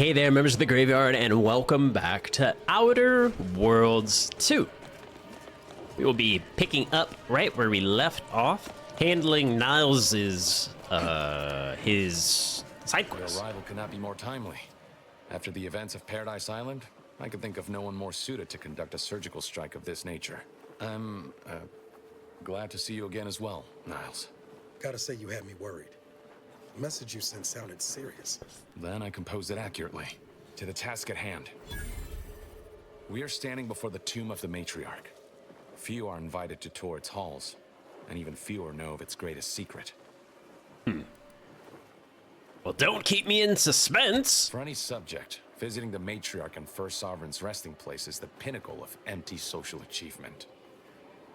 Hey there, members of the Graveyard, and welcome back to Outer Worlds 2. We will be picking up right where we left off, handling Niles's, his side quest. Your arrival could not be more timely. After the events of Paradise Island, I could think of no one more suited to conduct a surgical strike of this nature. I'm, glad to see you again as well, Niles. Gotta say you had me worried. The message you sent sounded serious. Then I composed it accurately. To the task at hand. We are standing before the tomb of the Matriarch. Few are invited to tour its halls, and even fewer know of its greatest secret. Well, don't keep me in suspense. For any subject, visiting the Matriarch and First Sovereign's resting place is the pinnacle of empty social achievement.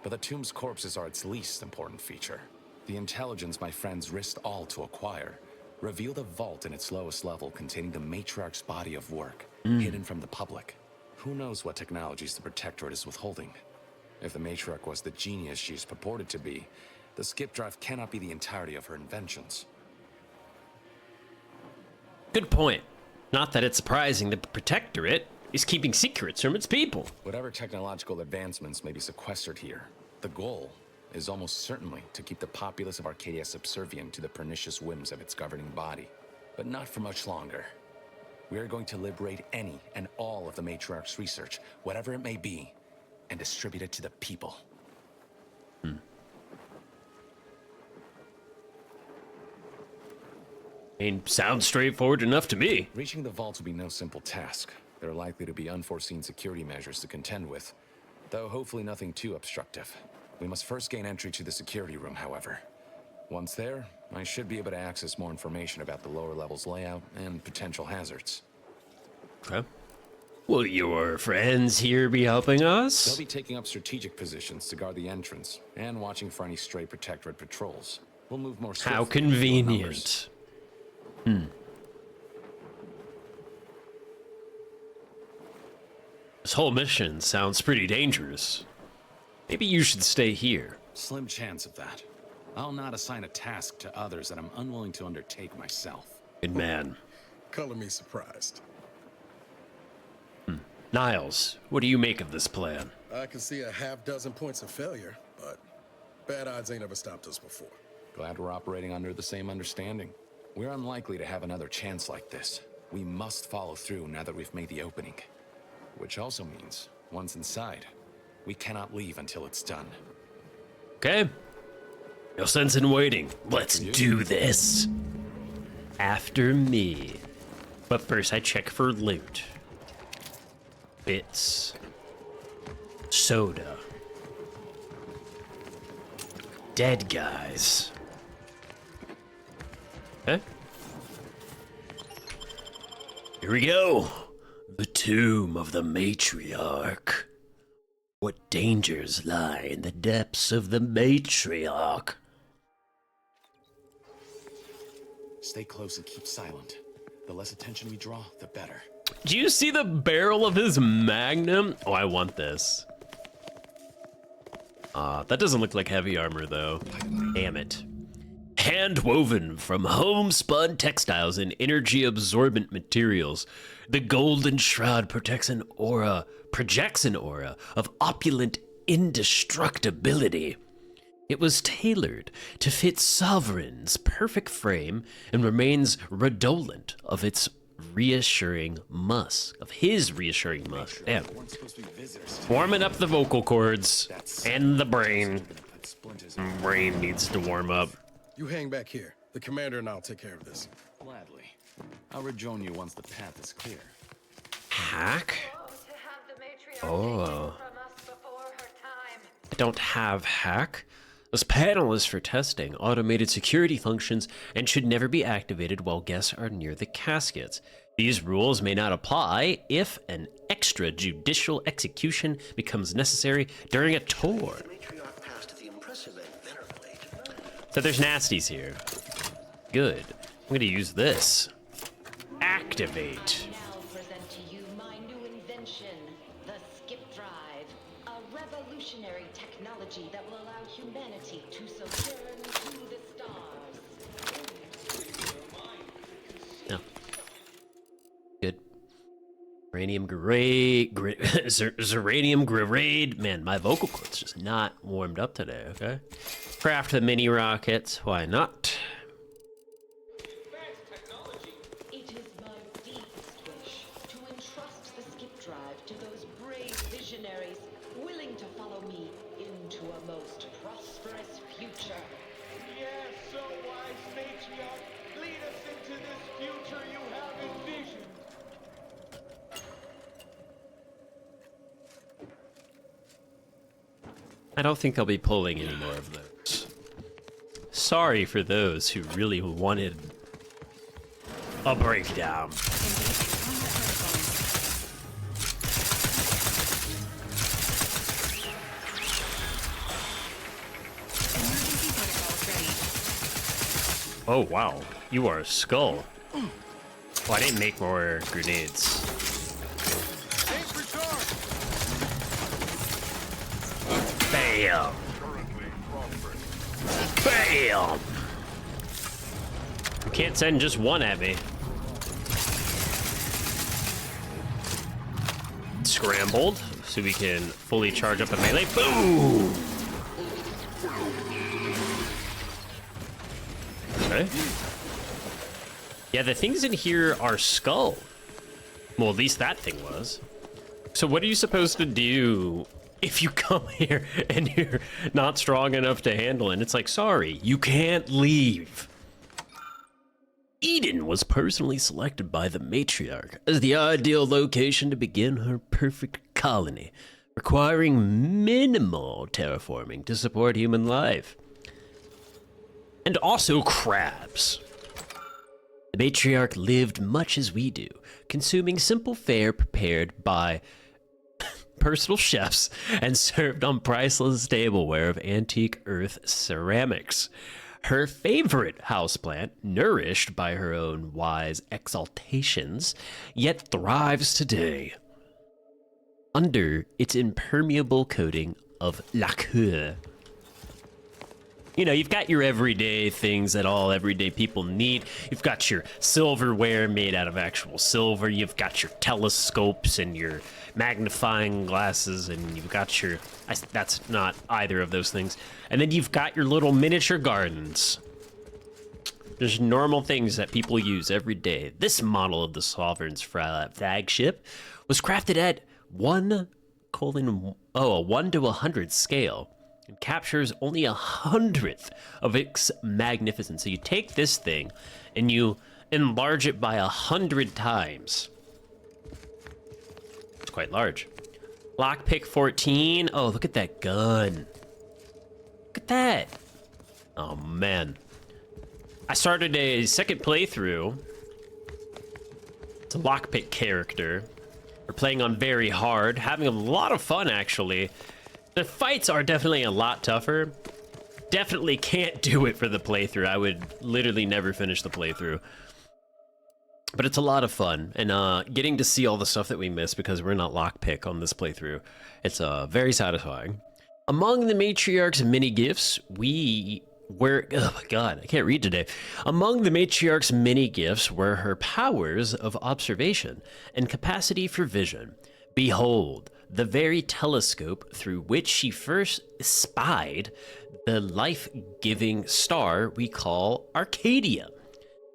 But the tomb's corpses are its least important feature. The intelligence my friends risked all to acquire revealed a vault in its lowest level containing the Matriarch's body of work, hidden from the public. Who knows what technologies the Protectorate is withholding? If the Matriarch was the genius she is purported to be, the skip drive cannot be the entirety of her inventions. Good point. Not that it's surprising that the Protectorate is keeping secrets from its people. Whatever technological advancements may be sequestered here, the goal is almost certainly to keep the populace of Arcadia subservient to the pernicious whims of its governing body. But not for much longer. We are going to liberate any and all of the Matriarch's research, whatever it may be, and distribute it to the people. Sounds straightforward enough to me. Reaching the vault will be no simple task. There are likely to be unforeseen security measures to contend with, though hopefully nothing too obstructive. We must first gain entry to the security room, however. Once there, I should be able to access more information about the lower level's layout and potential hazards. Okay. Will your friends here be helping They'll us? be taking up strategic positions to guard the entrance and watching for any stray Protectorate patrols. We'll move more swiftly. How convenient. This whole mission sounds pretty dangerous. Maybe you should stay here. Slim chance of that. I'll not assign a task to others that I'm unwilling to undertake myself. Good man. Color me surprised. Niles, what do you make of this plan? I can see a half-dozen points of failure, but bad odds ain't ever stopped us before. Glad we're operating under the same understanding. We're unlikely to have another chance like this. We must follow through now that we've made the opening. Which also means, once inside, we cannot leave until it's done. Okay. No sense in waiting. Let's do this. After me. But first I check for loot. Bits. Soda. Dead guys. Okay. Here we go. The tomb of the Matriarch. What dangers lie in the depths of the Matriarch? Stay close and keep silent. The less attention we draw, the better. Do you see the barrel of his magnum? Oh, I want this. That doesn't look like heavy armor, though. Damn it. Hand-woven from homespun textiles and energy-absorbent materials, the golden shroud projects an aura of opulent indestructibility. It was tailored to fit Sovereign's perfect frame and remains redolent of his reassuring musk. Damn. Warming up the vocal cords and the brain. Brain needs to warm up. You hang back here. The commander and I'll take care of this. Gladly. I'll rejoin you once the path is clear. Hack? Oh. I don't have hack. This panel is for testing automated security functions and should never be activated while guests are near the caskets. These rules may not apply if an extrajudicial execution becomes necessary during a tour. So there's nasties here. Good. I'm gonna use this. Activate. Now present to you my new invention, the skip drive, a revolutionary technology that will allow humanity to sojourn to the stars. No. Good. Uranium grade, Zeranium grade. Man, my vocal cords just not warmed up today, okay? Craft the mini rockets, why not? It is my deepest wish to entrust the skip drive to those brave visionaries willing to follow me into a most prosperous future. Yes, so wise, Matriarch. Lead us into this future you have envisioned. I don't think I'll be pulling any more of those. Sorry for those who really wanted a breakdown. Oh wow, you are a skull. Oh, I didn't make more grenades. Bam! Bam! You can't send just one at me. Scrambled, so we can fully charge up a melee. Boom! Okay. Yeah, the things in here are skull. Well, at least that thing was. So what are you supposed to do if you come here and you're not strong enough to handle it? It's like, sorry, you can't leave. Eden was personally selected by the Matriarch as the ideal location to begin her perfect colony, requiring minimal terraforming to support human life. And also crabs. The Matriarch lived much as we do, consuming simple fare prepared by personal chefs and served on priceless tableware of antique earth ceramics. Her favorite houseplant, nourished by her own wise exaltations, yet thrives today under its impermeable coating of lacquer. You know, you've got your everyday things that all everyday people need. You've got your silverware made out of actual silver. You've got your telescopes and your magnifying glasses, and you've got your... that's not either of those things. And then you've got your little miniature gardens. Just normal things that people use every day. This model of the Sovereign's flagship was crafted at 1 to 100 scale. It captures only 100th of its magnificence. So you take this thing and you enlarge it by 100 times. It's quite large. Lockpick 14. Oh, look at that gun. Look at that. Oh, man. I started a second playthrough. It's a lockpick character. We're playing on very hard, having a lot of fun, actually. The fights are definitely a lot tougher. Definitely can't do it for the playthrough. I would literally never finish the playthrough. But it's a lot of fun. And getting to see all the stuff that we missed because we're not lockpick on this playthrough, it's very satisfying. Among the Matriarch's mini gifts, oh my god, I can't read today. Among the Matriarch's mini gifts were her powers of observation and capacity for vision. Behold, the very telescope through which she first spied the life-giving star we call Arcadia.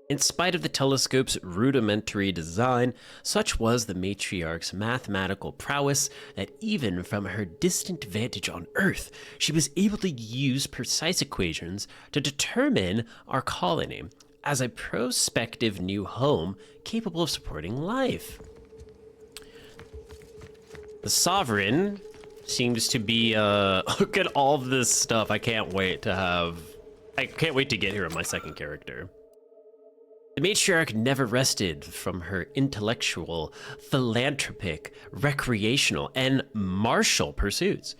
In spite of the telescope's rudimentary design, such was the Matriarch's mathematical prowess that even from her distant vantage on Earth, she was able to use precise equations to determine our colony as a prospective new home capable of supporting life. The Sovereign seems to be, look at all of this stuff. I can't wait to get here on my second character. The Matriarch never rested from her intellectual, philanthropic, recreational, and martial pursuits.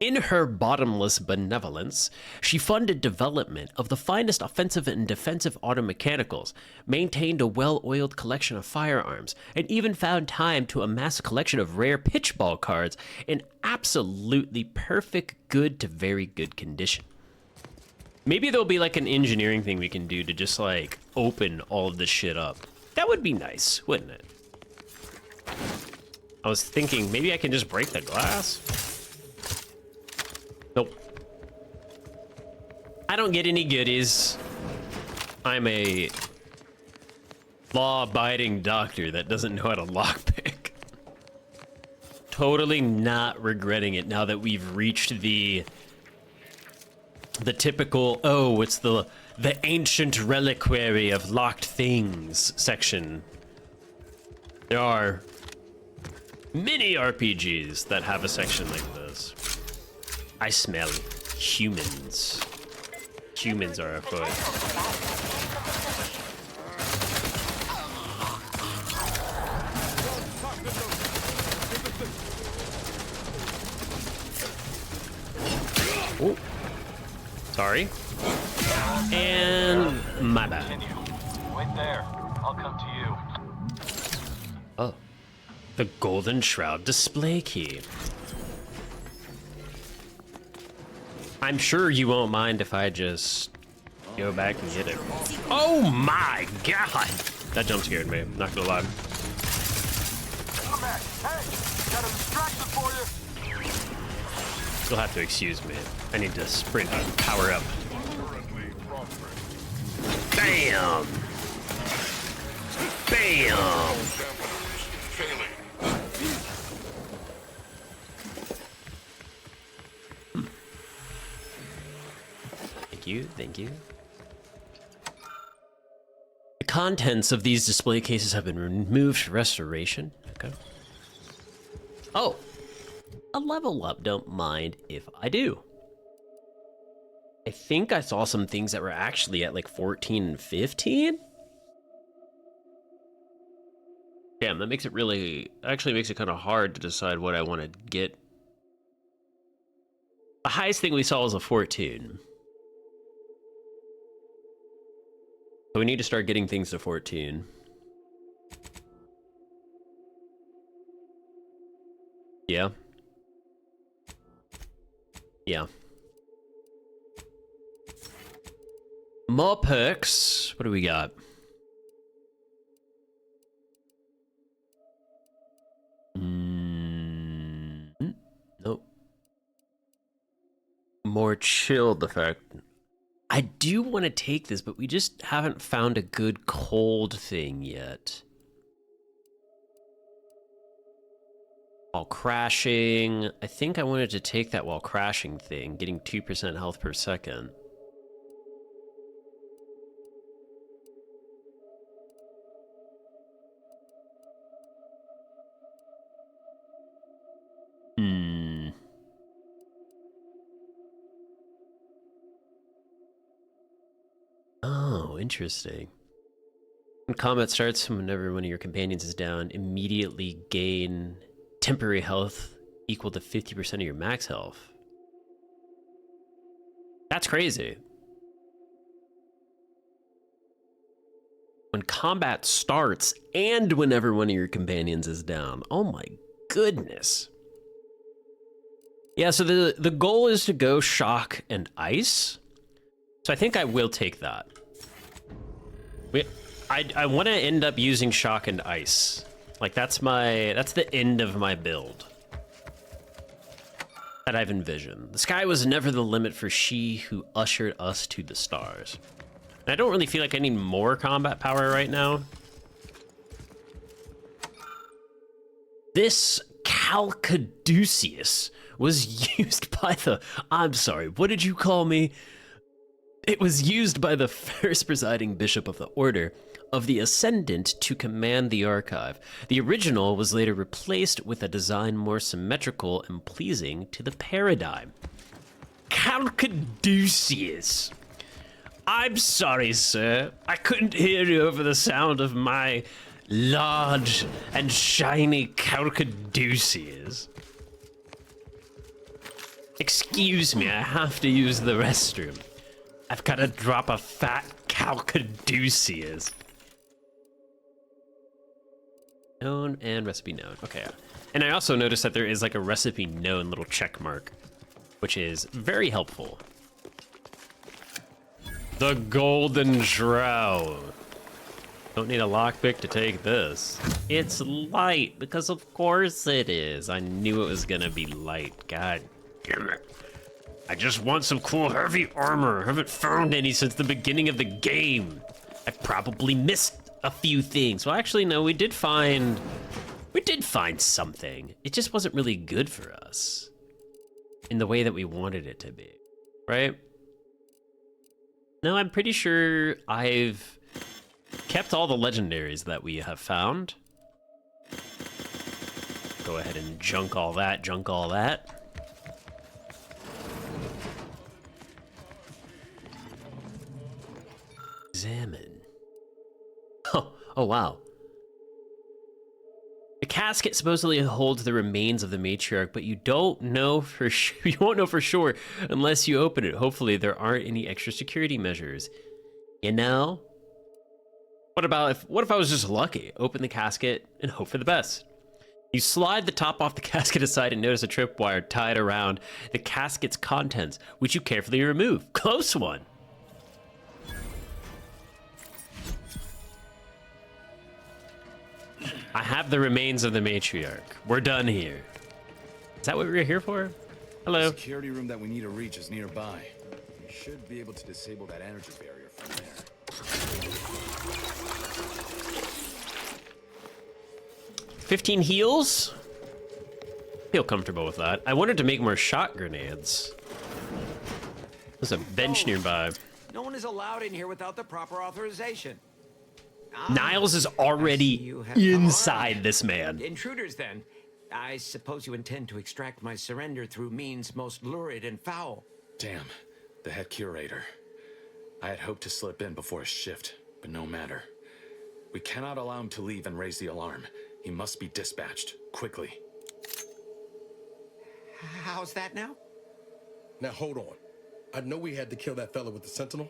In her bottomless benevolence, she funded development of the finest offensive and defensive automechanicals, maintained a well-oiled collection of firearms, and even found time to amass a collection of rare pitchball cards in absolutely perfect good to very good condition. Maybe there'll be like an engineering thing we can do to just like open all of this shit up. That would be nice, wouldn't it? I was thinking maybe I can just break the glass. Nope. I don't get any goodies. I'm a law-abiding doctor that doesn't know how to lockpick. Totally not regretting it now that we've reached the typical, oh, it's the ancient reliquary of locked things section. There are many RPGs that have a section like this. I smell humans. Humans are afoot. Oh, sorry. And my bad. Wait there. I'll come to you. Oh, the Golden Shroud display key. I'm sure you won't mind if I just go back and get it. Oh my god! That jump scared me, not gonna lie. Come back. Hey, got a distraction for you. You'll have to excuse me. I need to sprint and power up. Bam! Bam! Thank you, thank you. The contents of these display cases have been removed for restoration. Okay. Oh, a level up. Don't mind if I do. I think I saw some things that were actually at like 14 and 15. Damn, that makes it really, actually makes it kind of hard to decide what I want to get. The highest thing we saw was a 14. So we need to start getting things to 14. Yeah. Yeah. More perks. What do we got? Nope. More chilled effect. I do want to take this, but we just haven't found a good cold thing yet. While crashing. I think I wanted to take that while crashing thing, getting 2% health per second. Oh, interesting. When combat starts, whenever one of your companions is down, immediately gain temporary health equal to 50% of your max health. That's crazy. When combat starts and whenever one of your companions is down. Oh my goodness. Yeah, so the goal is to go shock and ice. So I think I will take that. I want to end up using shock and ice. Like that's the end of my build that I've envisioned. The sky was never the limit for she who ushered us to the stars. And I don't really feel like I need more combat power right now. This Calcaduceus was used by the... I'm sorry, what did you call me? It was used by the first presiding bishop of the Order of the Ascendant to command the archive. The original was later replaced with a design more symmetrical and pleasing to the paradigm. Calcaduceus. I'm sorry, sir. I couldn't hear you over the sound of my large and shiny Calcaduceus. Excuse me, I have to use the restroom. I've got to drop a fat Calcaduceus. Known and recipe known. Okay. And I also noticed that there is like a recipe known little check mark, which is very helpful. The Golden Shroud. Don't need a lockpick to take this. It's light, because of course it is. I knew it was gonna be light. God damn it. I just want some cool heavy armor. I haven't found any since the beginning of the game. I probably missed a few things. Well, actually, no, we did find something. It just wasn't really good for us in the way that we wanted it to be, right? No, I'm pretty sure I've kept all the legendaries that we have found. Go ahead and junk all that, Examine. Oh wow. The casket supposedly holds the remains of the Matriarch, but you don't know for sure. You won't know for sure unless you open it. Hopefully there aren't any extra security measures. You know? What if I was just lucky? Open the casket and hope for the best. You slide the top off the casket aside and notice a tripwire tied around the casket's contents, which you carefully remove. Close one. I have the remains of the Matriarch. We're done here. Is that what we were here for? Hello. The security room that we need to reach is nearby. We should be able to disable that energy barrier from there. 15 heals? Feel comfortable with that. I wanted to make more shot grenades. There's a bench nearby. No one is allowed in here without the proper authorization. Niles is already inside this man. Intruders, then. I suppose you intend to extract my surrender through means most lurid and foul. Damn, the head curator. I had hoped to slip in before his shift, but no matter. We cannot allow him to leave and raise the alarm. He must be dispatched, quickly. How's that now? Now hold on. I know we had to kill that fella with the Sentinel,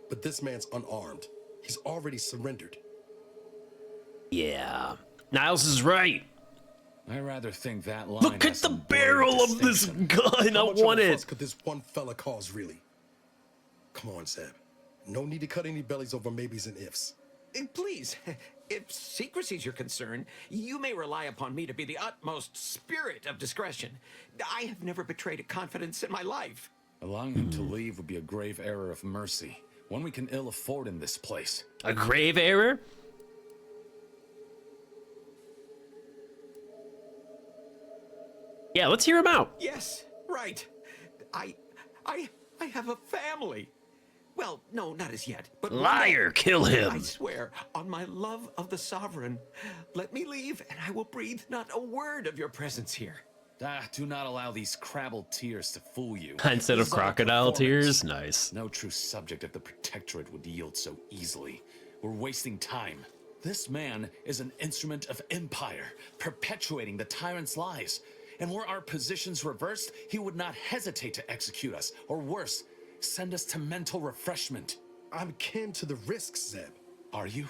but this man's unarmed. He's already surrendered. Yeah. Niles is right. I rather think that line. Look at has the some barrel blurry of this distinction. gun. I How much want of a fuss it. could this one fella cause, really? Come on, Zeb. No need to cut any bellies over maybes and ifs. Please, if secrecy's your concern, you may rely upon me to be the utmost spirit of discretion. I have never betrayed a confidence in my life. Allowing him to leave would be a grave error of mercy, one we can ill afford in this place. A grave error? Yeah, let's hear him out. Yes, right. I have a family. Well, no, not as yet. But one day, Liar, kill I him. swear on my love of the Sovereign, let me leave and I will breathe not a word of your presence here. Do not allow these crabbled tears to fool you. Instead This of is all crocodile performance. tears, nice. No true subject of the Protectorate would yield so easily. We're wasting time. This man is an instrument of empire, perpetuating the tyrant's lies. And were our positions reversed, he would not hesitate to execute us, or worse, send us to mental refreshment. I'm kin to the risks, Zeb. Are you?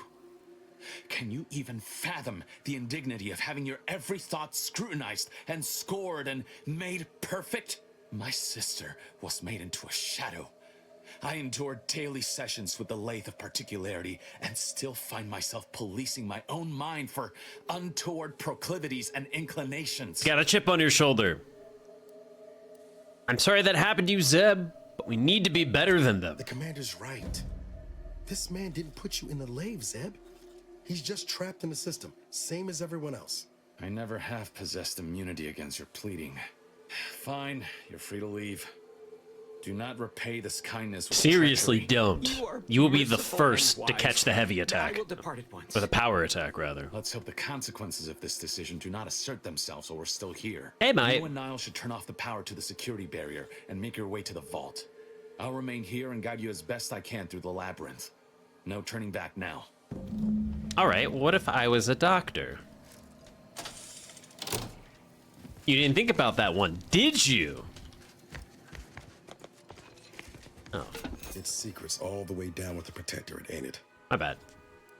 Can you even fathom the indignity of having your every thought scrutinized and scored and made perfect? My sister was made into a shadow. I endured daily sessions with the lathe of particularity and still find myself policing my own mind for untoward proclivities and inclinations. Got a chip on your shoulder. I'm sorry that happened to you, Zeb, but we need to be better than them. The commander's right. This man didn't put you in the lave, Zeb. He's just trapped in the system, same as everyone else. I never have possessed immunity against your pleading. Fine, you're free to leave. Do not repay this kindness with Seriously, treachery. don't. You will be the merciful first and to wise. catch the heavy I attack. will depart at once. Or the power attack, rather. Let's hope the consequences of this decision do not assert themselves while we're still here. Hey, mate. You and Niall should turn off the power to the security barrier and make your way to the vault. I'll remain here and guide you as best I can through the labyrinth. No turning back now. Alright, what if I was a doctor? You didn't think about that one, did you? Oh, It's secrets all the way down with the Protectorate, ain't it? my bad.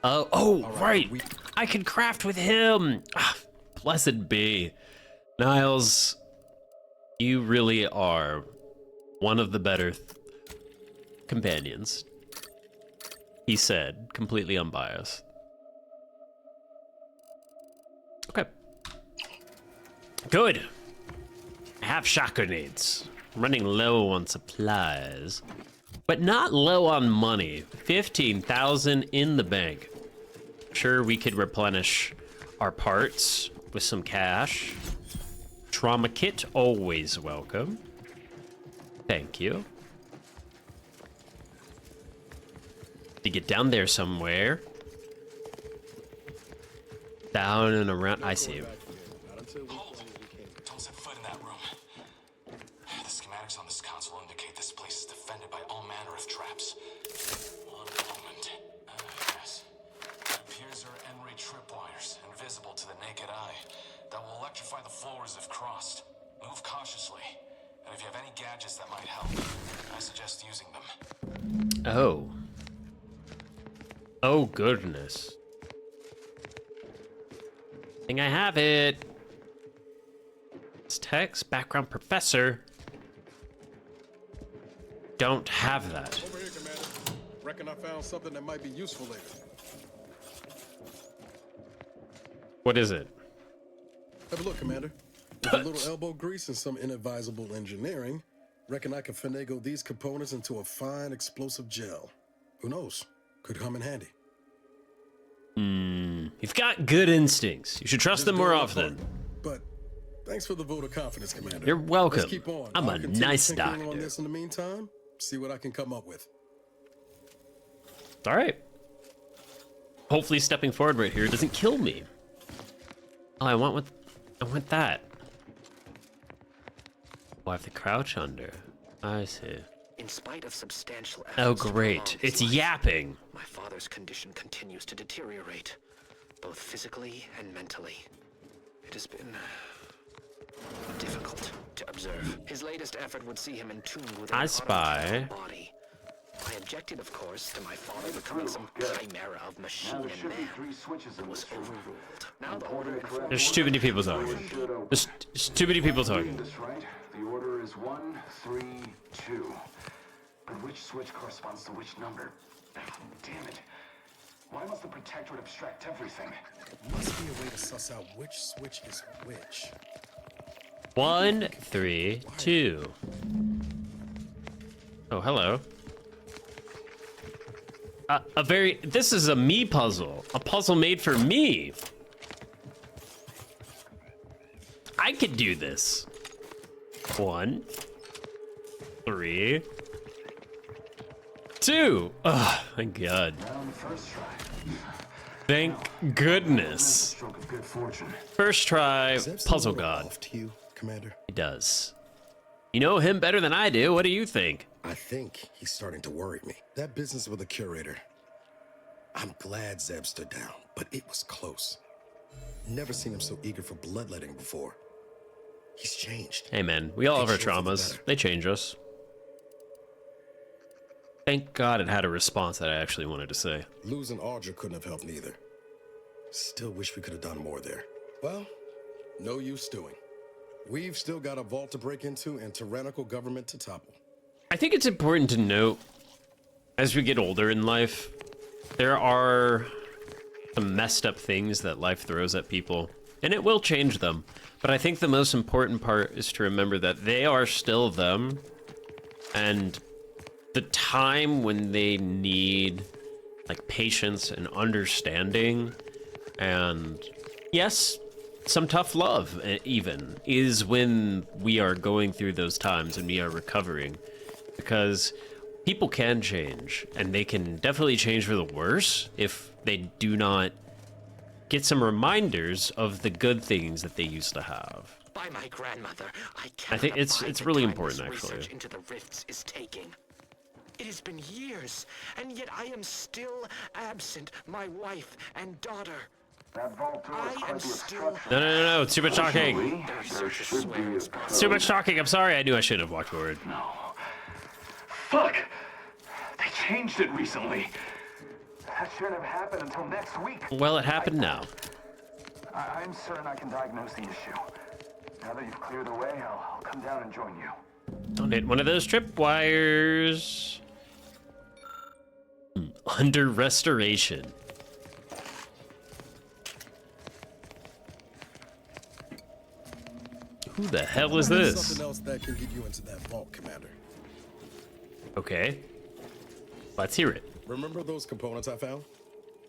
Oh, right. I can craft with him. Ah, blessed be. Niles, you really are one of the better companions. He said, completely unbiased. Okay. Good. I have shock grenades. I'm running low on supplies, but not low on money. 15,000 in the bank. Sure, we could replenish our parts with some cash. Trauma kit, always welcome. Thank you. To get down there somewhere. Down and around. I see you. Hold! Don't set foot in that room. The schematics on this console indicate this place is defended by all manner of traps. One moment. Yes. It appears there are Enry tripwires, invisible to the naked eye, that will electrify the floors if crossed. Move cautiously, and if you have any gadgets that might help, I suggest using them. Oh. Oh, goodness. I think I have it. It's text, background professor. Don't have that. Over here, Commander. Reckon I found something that might be useful later. What is it? Have a look, Commander. With a little elbow grease and some inadvisable engineering, reckon I can finagle these components into a fine explosive gel. Who knows? Could come in handy. You've got good instincts. You should trust them more often. But thanks for the vote of confidence, Commander. You're welcome. Let's keep on. I'm I'll a continue nice tinkering doctor. on this in the meantime, see what I can come up with. All right. Hopefully stepping forward right here doesn't kill me. Oh, I want that. Oh, I have to crouch under. I see. In spite of substantial Oh, efforts to great. prolong his It's life, yapping. my father's condition continues to deteriorate, both physically and mentally. It has been difficult to observe. His latest effort would see him entombed with I an spy. automated body. I objected, of course, to my father becoming some chimera of machine and man. It was overruled. Now the order informs There's too many people talking. There's too many people talking. That's right. The order is 1, 3, 2. But which switch corresponds to which number? Damn it. Why must the Protectorate abstract everything? Must be a way to suss out which switch is which. 1, 3, 2. Oh, hello. This is a me puzzle. A puzzle made for me. I could do this. 1, 3, 2. Oh, thank God. Thank goodness. Stroke of good fortune. First try, Zeb's puzzle a little god. off to you, Commander. He does. You know him better than I do. What do you think? I think he's starting to worry me. That business with the curator. I'm glad Zeb stood down, but it was close. Never seen him so eager for bloodletting before. He's changed. Hey man, we all have our Makes you feel traumas. better. They change us. Thank God it had a response that I actually wanted to say. Losing Audra couldn't have helped neither. Still wish we could have done more there. Well, no use stewing. We've still got a vault to break into and tyrannical government to topple. I think it's important to note, as we get older in life, there are some messed up things that life throws at people, and it will change them. But I think the most important part is to remember that they are still them, and the time when they need like patience and understanding, and yes, some tough love even, is when we are going through those times and we are recovering. Because people can change, and they can definitely change for the worse if they do not get some reminders of the good things that they used to have. by my grandmother. I cannot think it's abide the really time important, this actually. research into the rifts is taking. It has been years, and yet I am still absent, my wife and daughter. That vault door is I am quite the still... obstruction. No, too much talking. Fortunately, The there researchers should swear be it's a possible. Too much talking. I'm sorry. I knew I shouldn't have walked forward. No. Fuck! They changed it recently. That shouldn't have happened until next week. Well, it happened now. I'm certain I can diagnose the issue. Now that you've cleared the way, I'll come down and join you. Don't hit one of those tripwires. Under restoration. Who the hell is There's this? something else that can get you into that vault, Commander. Okay. Let's hear it. Remember those components I found?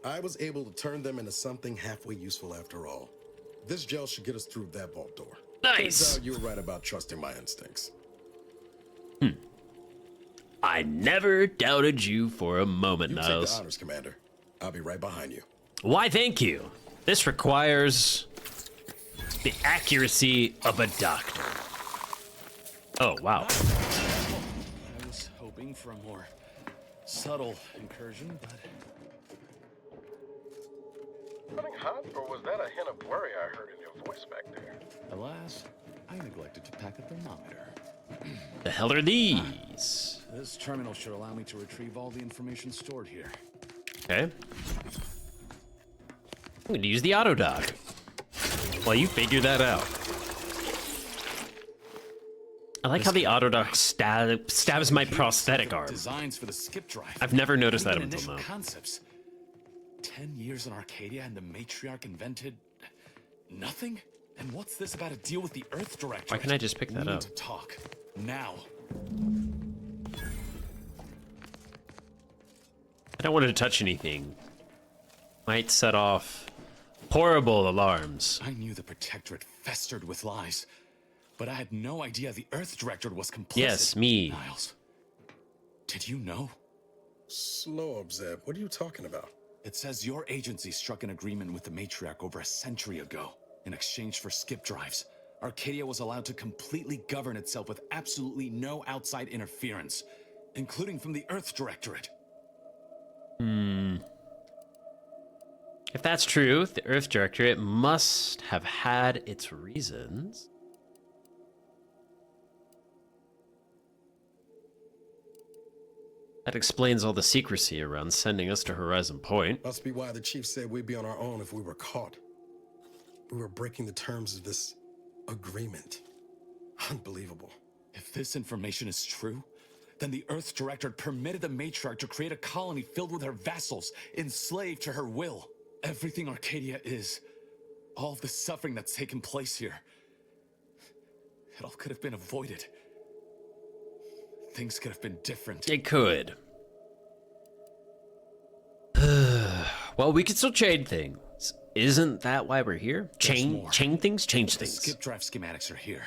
I was able to turn them into something halfway useful after all. This gel should get us through that vault door. Nice. Turns out you were right about trusting my instincts. I never doubted you for a moment, You take Niles. the honors, Commander. I'll be right behind you. Why, thank you. This requires the accuracy of a doctor. Oh, wow. I was hoping for a more subtle incursion, but Something hot, or was that a hint of worry I heard in your voice back there? alas, I neglected to pack a thermometer. The hell are these? This terminal should allow me to retrieve all the information stored here. Okay. I'm gonna use the auto dock while you figure that out. I like how the auto dock stabs my prosthetic arm. Designs for the skip drive. I've never noticed that Even until initial now. Concepts. 10 years in Arcadia and the Matriarch invented nothing? And what's this about a deal with the Earth Directorate? Why can't I just pick that We up? need to talk now. I don't want to touch anything. Might set off horrible alarms. I knew the Protectorate festered with lies, but I had no idea the Earth Directorate was complicit. Yes, me. Niles, did you know? Slow up, Zeb. What are you talking about? It says your agency struck an agreement with the Matriarch over a century ago. In exchange for skip drives, Arcadia was allowed to completely govern itself with absolutely no outside interference, including from the Earth Directorate. If that's true, the Earth Directorate must have had its reasons. That explains all the secrecy around sending us to Horizon Point. Must be why the chief said we'd be on our own if we were caught. We were breaking the terms of this agreement. Unbelievable. If this information is true, then the Earth Directorate permitted the Matriarch to create a colony filled with her vassals, enslaved to her will. Everything Arcadia is, all of the suffering that's taken place here, it all could have been avoided. Things could have been different. It could. Well, we could still trade things. Isn't that why we're here? more. Change things? Change The things. skip drive schematics are here.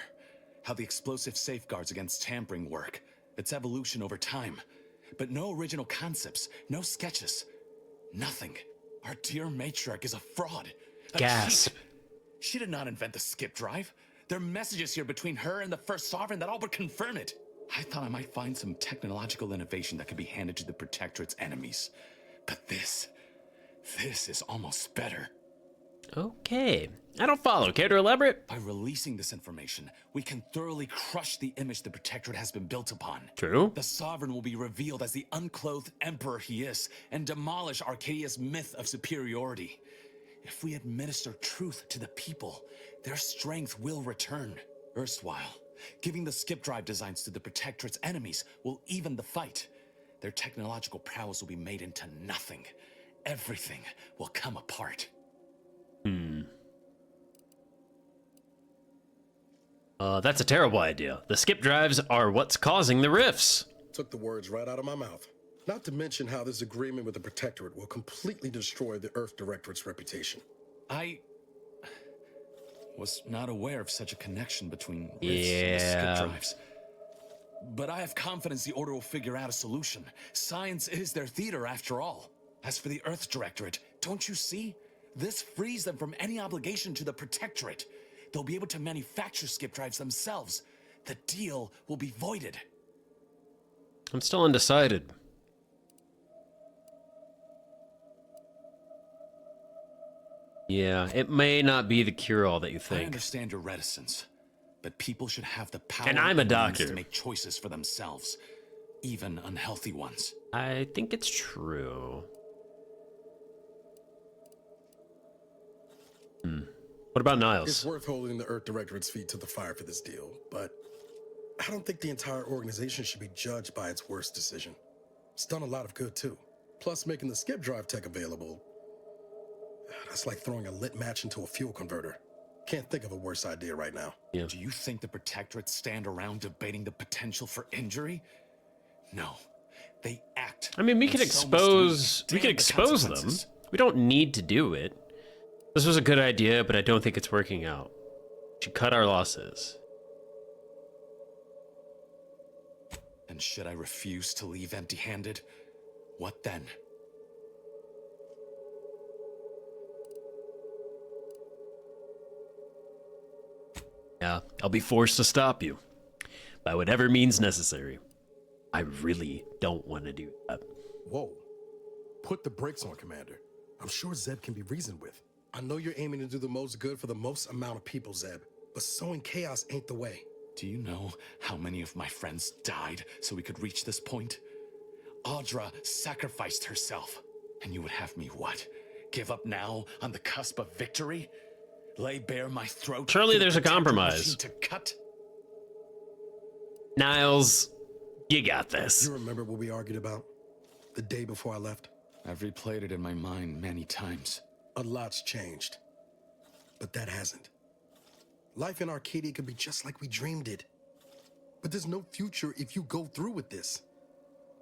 How the explosive safeguards against tampering work. Its evolution over time. But no original concepts, no sketches. Nothing. Our dear Matriarch is a fraud. A Gasp. cheat. She did not invent the skip drive. There are messages here between her and the First Sovereign that all but confirm it. I thought I might find some technological innovation that could be handed to the Protectorate's enemies. But this is almost better. Okay. I don't follow. Care to elaborate? By releasing this information, we can thoroughly crush the image the Protectorate has been built upon. True. The Sovereign will be revealed as the unclothed emperor he is, and demolish Arcadia's myth of superiority. If we administer truth to the people, their strength will return. Erstwhile, giving the skip drive designs to the Protectorate's enemies will even the fight. Their technological prowess will be made into nothing. Everything will come apart. That's a terrible idea. The skip drives are what's causing the rifts. Took the words right out of my mouth. Not to mention how this agreement with the Protectorate will completely destroy the Earth Directorate's reputation. I was not aware of such a connection between rifts and the skip drives. But I have confidence the Order will figure out a solution. Science is their theater, after all. As for the Earth Directorate, don't you see? This frees them from any obligation to the Protectorate. They'll be able to manufacture skip drives themselves. The deal will be voided. I'm still undecided. Yeah, it may not be the cure-all that you I think. understand your reticence, but people should have the power And I'm a and means doctor. to make choices for themselves, even unhealthy ones. I think it's true. What about It's Niles? worth holding the Earth Directorate's feet to the fire for this deal, but I don't think the entire organization should be judged by its worst decision. It's done a lot of good, too. Plus, making the skip drive tech available, that's like throwing a lit match into a fuel converter. Can't think of a worse idea right now. Yeah. Do you think the Protectorate stand around debating the potential for injury? No. They act. I mean, we and could so must we. expose Damn the expose them. consequences. We don't need to do it. This was a good idea, but I don't think it's working out. We should cut our losses. And should I refuse to leave empty-handed? What then? Yeah, I'll be forced to stop you by whatever means necessary. I really don't want to do that. Whoa. Put the brakes on, Commander. I'm sure Zeb can be reasoned with. I know you're aiming to do the most good for the most amount of people, Zeb, but sowing chaos ain't the way. Do you know how many of my friends died so we could reach this point? Audra sacrificed herself. And you would have me what? Give up now on the cusp of victory? Lay bare my throat? Surely for the there's a Protectorate compromise. machine to cut? Niles, you got this. You remember what we argued about the day before I left? I've replayed it in my mind many times. A lot's changed, but that hasn't. Life in Arcadia could be just like we dreamed it. But there's no future if you go through with this.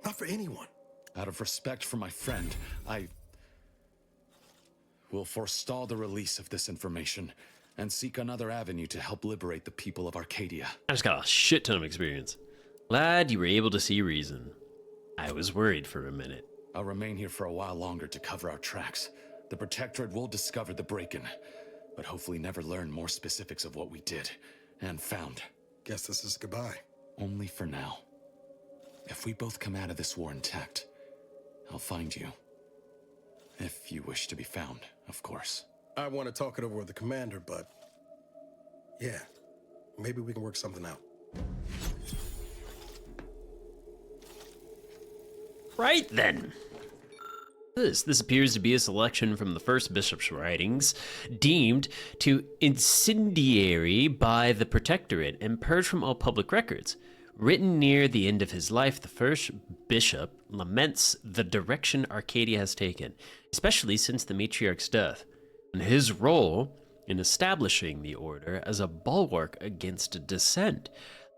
Not for anyone. Out of respect for my friend, I will forestall the release of this information and seek another avenue to help liberate the people of Arcadia. I just got a shit ton of experience. Glad you were able to see reason. I was worried for a minute. I'll remain here for a while longer to cover our tracks. The Protectorate will discover the break-in, but hopefully never learn more specifics of what we did and found. Guess this is goodbye. Only for now. If we both come out of this war intact, I'll find you. If you wish to be found, of course. I want to talk it over with the commander, but yeah, maybe we can work something out. Right then. This appears to be a selection from the first bishop's writings, deemed to incendiary by the Protectorate and purged from all public records. Written near the end of his life, the first bishop laments the direction Arcadia has taken, especially since the Matriarch's death, and his role in establishing the order as a bulwark against dissent.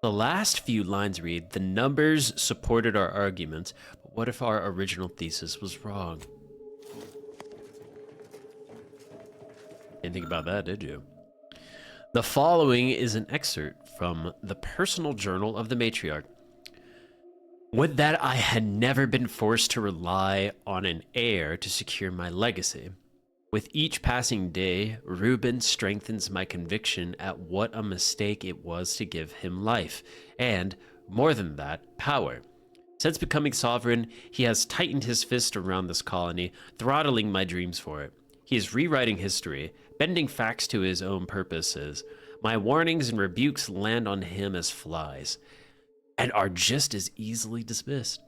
The last few lines read, "The numbers supported our arguments, but what if our original thesis was wrong?" Didn't think about that, did you? The following is an excerpt from the personal journal of the Matriarch. Would that I had never been forced to rely on an heir to secure my legacy. With each passing day, Reuben strengthens my conviction at what a mistake it was to give him life, and, more than that, power. Since becoming sovereign, he has tightened his fist around this colony, throttling my dreams for it. He is rewriting history, bending facts to his own purposes. My warnings and rebukes land on him as flies, and are just as easily dismissed.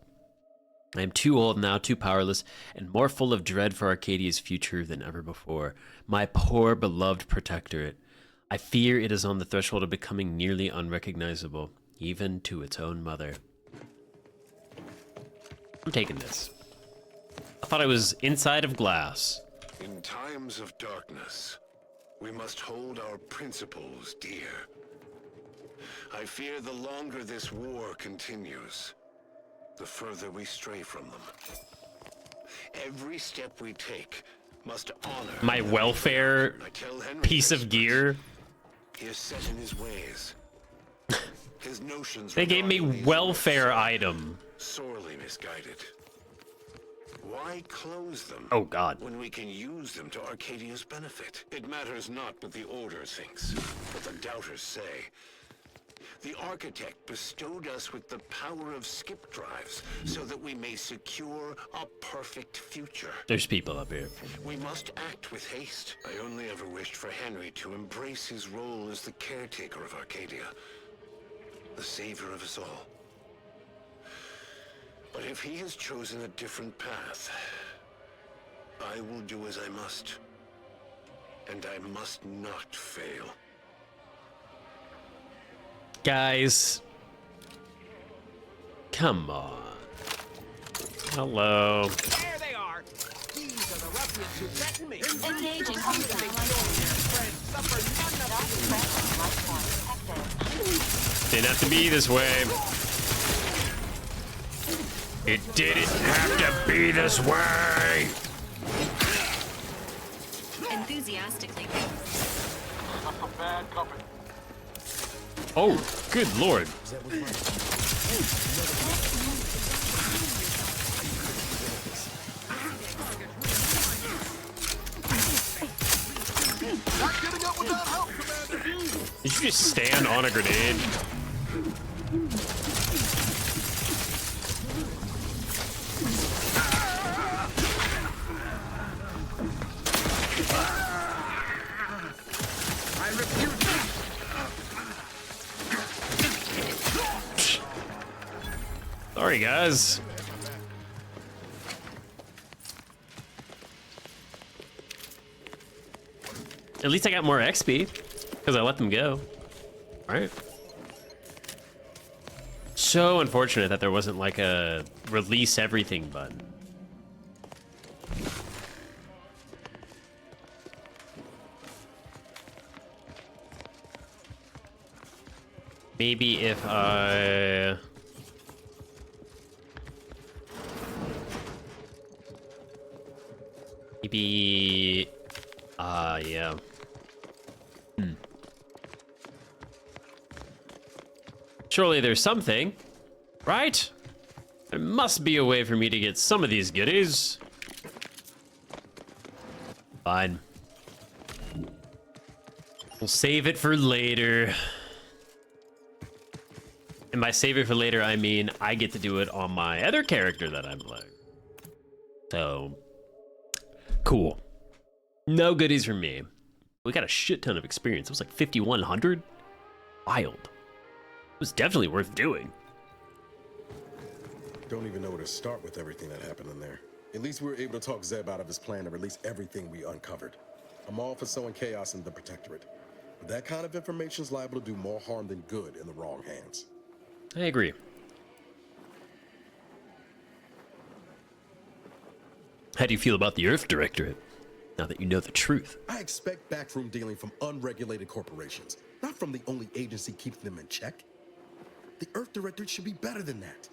I am too old now, too powerless, and more full of dread for Arcadia's future than ever before. My poor, beloved Protectorate. I fear it is on the threshold of becoming nearly unrecognizable, even to its own mother. I'm taking this. I thought I was inside of glass. In times of darkness, we must hold our principles dear. I fear the longer this war continues, the further we stray from them. Every step we take must honor My welfare I tell Henry piece this, of gear. He is set in his ways. His notions They gave me regarding these welfare words item. sorely misguided. Why close them? Oh God. When we can use them to Arcadia's benefit. It matters not what the Order thinks, what the doubters say. The Architect bestowed us with the power of skip drives so that we may secure a perfect future. There's people up here. We must act with haste. I only ever wished for Henry to embrace his role as the caretaker of Arcadia, the savior of us all. But if he has chosen a different path, I will do as I must. And I must not fail. Guys. Come on. Hello. There they are! These are the ruffians who threatened me! Engaging Come to make sure your friends Didn't have to be this way. It didn't have to be this way. Enthusiastically. That's some bad company. Oh, good lord. Not getting up without help, Commander. Did you just stand on a grenade? I refuse. Sorry, guys. At least I got more XP because I let them go. All right. So unfortunate that there wasn't like a release everything button. Maybe if I... Maybe... yeah. Surely there's something, right? There must be a way for me to get some of these goodies. Fine. We'll save it for later. And by save it for later, I mean I get to do it on my other character that I'm playing. So, cool. No goodies for me. We got a shit ton of experience. It was like 5,100. Wild. It was definitely worth doing. Don't even know where to start with everything that happened in there. At least we were able to talk Zeb out of his plan to release everything we uncovered. I'm all for sowing chaos in the Protectorate, but that kind of information is liable to do more harm than good in the wrong hands. I agree. How do you feel about the Earth Directorate, now that you know the truth? I expect backroom dealing from unregulated corporations, not from the only agency keeping them in check. The Earth Directorate should be better than that.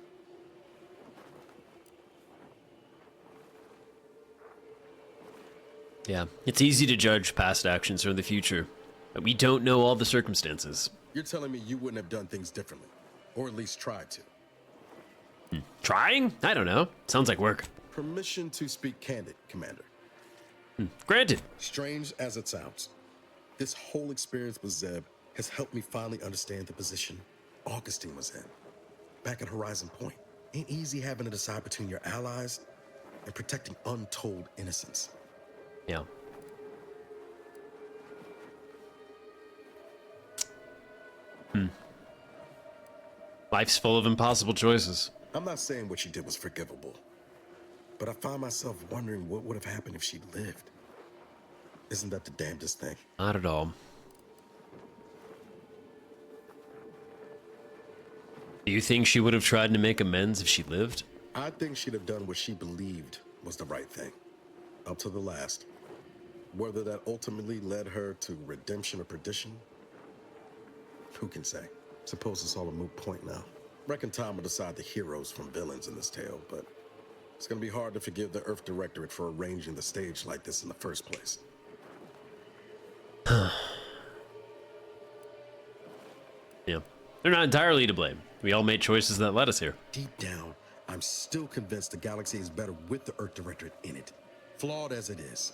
Yeah, it's easy to judge past actions from the future, but we don't know all the circumstances. You're telling me you wouldn't have done things differently, or at least tried to. Trying? I don't know. Sounds like work. Permission to speak candid, Commander. Granted. Strange as it sounds, this whole experience with Zeb has helped me finally understand the position Augustine was in. Back at Horizon Point, ain't easy having to decide between your allies and protecting untold innocence. Yeah. Life's full of impossible choices. I'm not saying what she did was forgivable, but I find myself wondering what would have happened if she'd lived. Isn't that the damnedest thing? Not at all. Do you think she would have tried to make amends if she lived? I think she'd have done what she believed was the right thing, up to the last. Whether that ultimately led her to redemption or perdition, who can say? Suppose it's all a moot point now. Reckon time will decide the heroes from villains in this tale, but it's gonna be hard to forgive the Earth Directorate for arranging the stage like this in the first place. Yeah. They're not entirely to blame. We all made choices that led us here. Deep down, I'm still convinced the galaxy is better with the Earth Directorate in it, flawed as it is.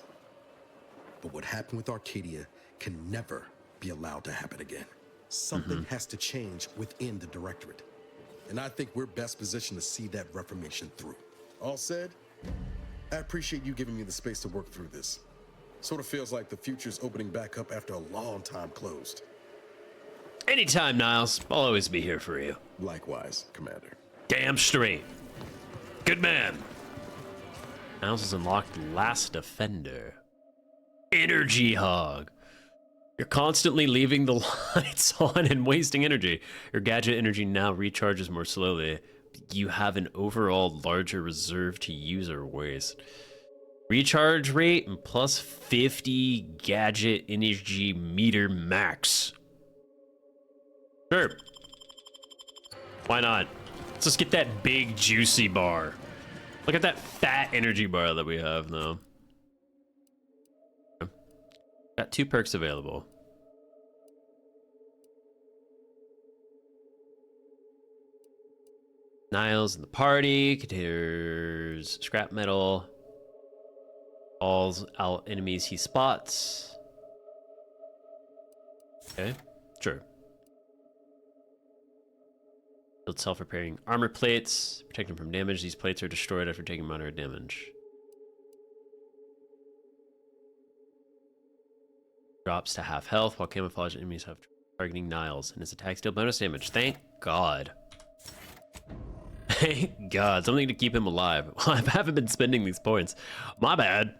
But what happened with Arcadia can never be allowed to happen again. Something has to change within the Directorate. And I think we're best positioned to see that reformation through. All said, I appreciate you giving me the space to work through this. Sort of feels like the future's opening back up after a long time closed. Anytime, Niles. I'll always be here for you. Likewise, Commander. Damn straight. Good man. Niles has unlocked Last Defender. Energy Hog. You're constantly leaving the lights on and wasting energy. Your gadget energy now recharges more slowly. You have an overall larger reserve to use or waste. Recharge rate and plus 50 gadget energy meter max. Sure. Why not? Let's just get that big juicy bar. Look at that fat energy bar that we have though. Got 2 perks available. Niles in the party, containers, scrap metal, calls out enemies he spots. Okay, sure. Build self-repairing armor plates, protect them from damage. These plates are destroyed after taking moderate damage. Drops to half health while camouflage enemies have targeting Niles, and his attacks deal bonus damage. Thank God. Thank God. Something to keep him alive. I haven't been spending these points. My bad.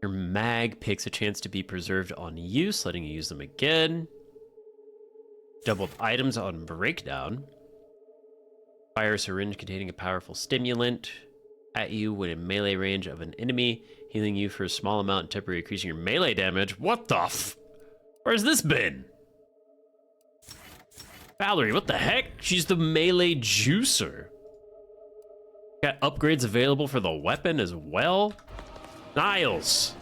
Your mag picks a chance to be preserved on use, letting you use them again. Doubled items on breakdown. Fire a syringe containing a powerful stimulant at you when in melee range of an enemy, healing you for a small amount and temporarily increasing your melee damage. What the f? Where's this been? Valerie, what the heck? She's the melee juicer. Got upgrades available for the weapon as well. Niles.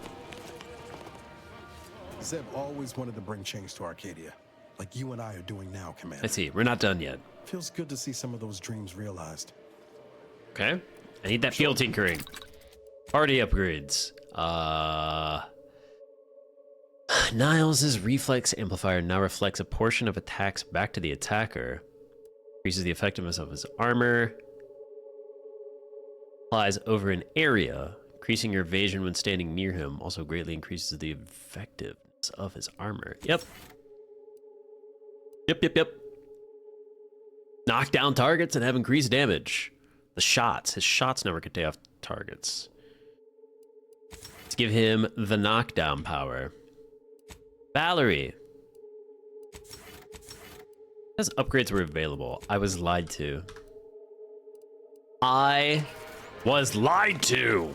Zeb always wanted to bring change to Arcadia, like you and I are doing now, Commander. Let's see, we're not done yet. Feels good to see some of those dreams realized. Okay, I need that field tinkering. Party upgrades. Niles' reflex amplifier now reflects a portion of attacks back to the attacker. Increases the effectiveness of his armor. Applies over an area, increasing your evasion when standing near him. Also greatly increases the effectiveness of his armor. Yep. Yep. Knock down targets and have increased damage. The shots. His shots never could take off targets. Let's give him the knockdown power. Valerie. As upgrades were available, I was lied to. I was lied to.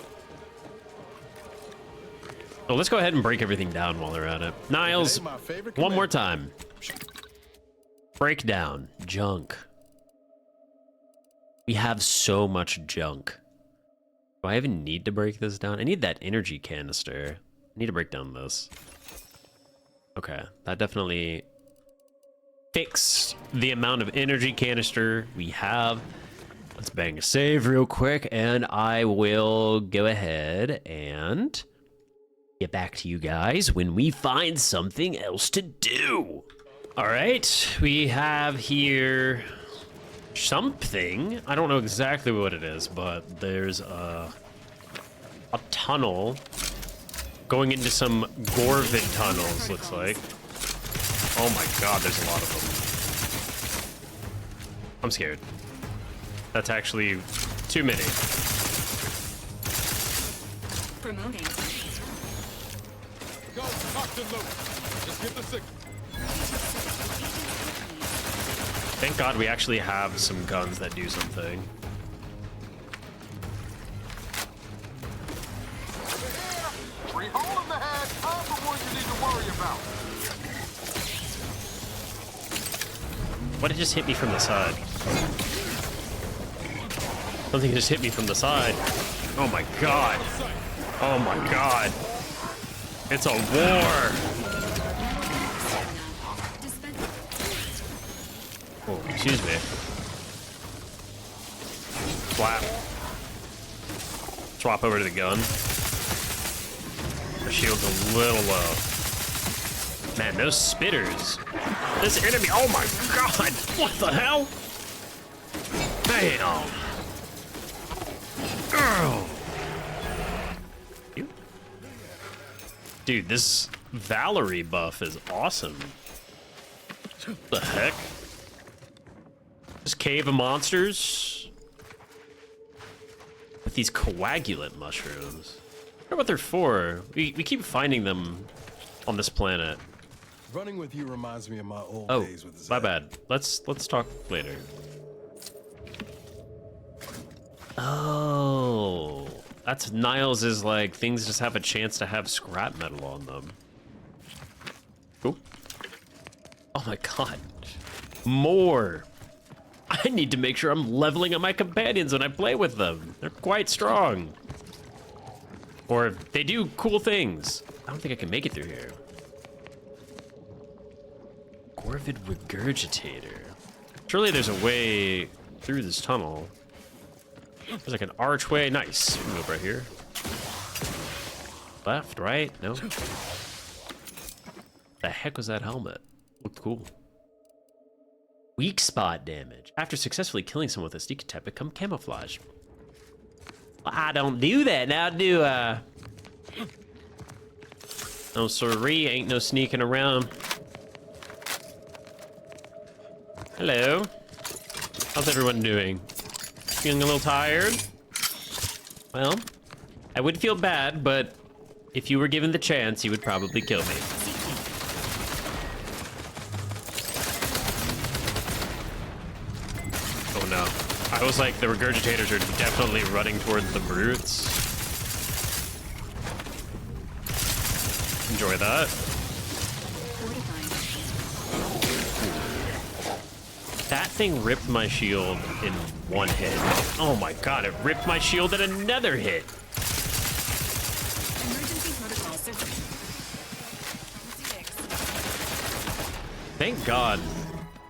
So let's go ahead and break everything down while they're at it. Niles, one more time. Breakdown. Junk. We have so much junk. Do I even need to break this down? I need that energy canister. I need to break down this. Okay, that definitely fixed the amount of energy canister we have. Let's bang a save real quick, and I will go ahead and get back to you guys when we find something else to do. All right, we have here something. I don't know exactly what it is, but there's a tunnel going into some Gorvid tunnels, looks like. Oh my God, there's a lot of them. I'm scared. That's actually too many. Promoting. Go, locked and loaded. Just get the signal. Thank God we actually have some guns that do something. Three hole in the head. I'm the one you need to worry about. What just hit me from the side? Something just hit me from the side. Oh my God. Oh my God. It's a war. Oh, excuse me. Swap over to the gun. The shield's a little low. Man, those spitters. This enemy, oh my God. What the hell? Bam. Girl. Dude, this Valerie buff is awesome. What the heck? This cave of monsters with these coagulant mushrooms. I wonder what they're for. We keep finding them on this planet. Running with you reminds me of my old Oh, days with Zeb. my bad. Let's talk later. Oh, That's Niles is like, things just have a chance to have scrap metal on them. Cool. Oh my god. More. I need to make sure I'm leveling up my companions when I play with them. They're quite strong. Or they do cool things. I don't think I can make it through here. Corvid Regurgitator. Surely there's a way through this tunnel. There's like an archway. Nice. We can go right here. Left, right? No. The heck was that helmet? Looked cool. Weak spot damage. After successfully killing someone with a sneak attack, become camouflage. I don't do that now, do I? No sorry, ain't no sneaking around. Hello. How's everyone doing? Feeling a little tired? Well, I would feel bad, but if you were given the chance, you would probably kill me. Oh no. I was like, the regurgitators are definitely running towards the brutes. Enjoy that. That thing ripped my shield in one hit. Oh my god, it ripped my shield in another hit. Thank God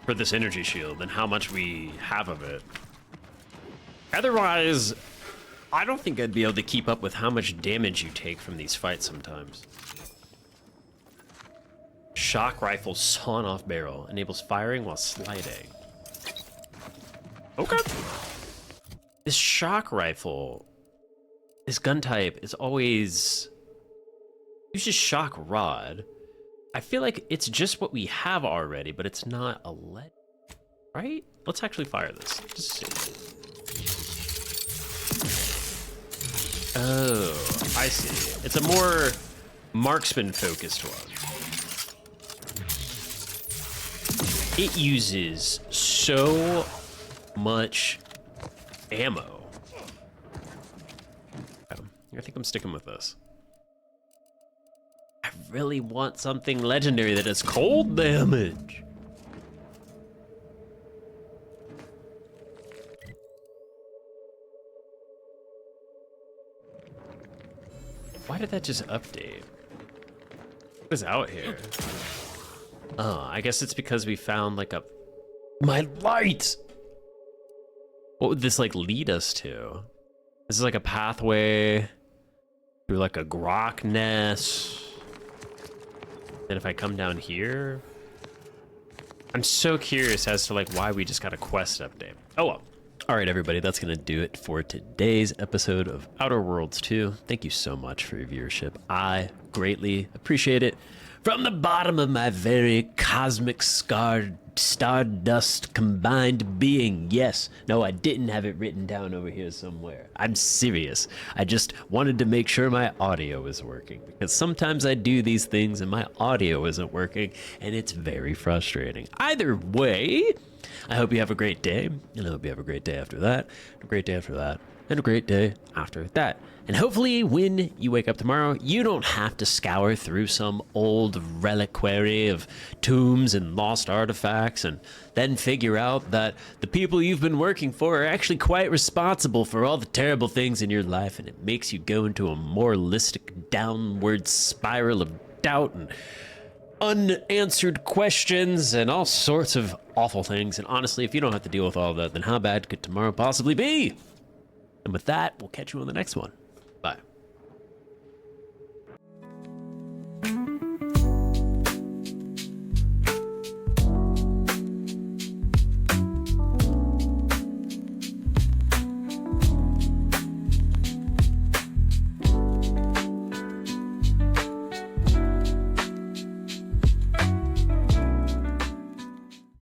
for this energy shield and how much we have of it. Otherwise, I don't think I'd be able to keep up with how much damage you take from these fights sometimes. Shock rifle sawn-off barrel enables firing while sliding. Okay. This shock rifle, this gun type is always uses shock rod. I feel like it's just what we have already, but it's not a lead, right? Let's actually fire this. Just see. Oh, I see. It's a more marksman focused one. It uses so much ammo. I think I'm sticking with this. I really want something legendary that does cold damage. Why did that just update? What is out here? Oh, I guess it's because we found like my light! What would this like lead us to? This is like a pathway through like a grok nest. And if I come down here, I'm so curious as to like why we just got a quest update. Oh well. All right, everybody, that's gonna do it for today's episode of Outer Worlds 2. Thank you so much for your viewership. I greatly appreciate it. From the bottom of my very cosmic scarred stardust combined being. Yes, no, I didn't have it written down over here somewhere. I'm serious. I just wanted to make sure my audio is working, because sometimes I do these things and my audio isn't working, and it's very frustrating. Either way, I hope you have a great day, and I hope you have a great day after that, a great day after that, and a great day after that. And hopefully when you wake up tomorrow, you don't have to scour through some old reliquary of tombs and lost artifacts and then figure out that the people you've been working for are actually quite responsible for all the terrible things in your life, and it makes you go into a moralistic downward spiral of doubt and unanswered questions and all sorts of awful things. And honestly, if you don't have to deal with all of that, then how bad could tomorrow possibly be? And with that, we'll catch you on the next one. Bye.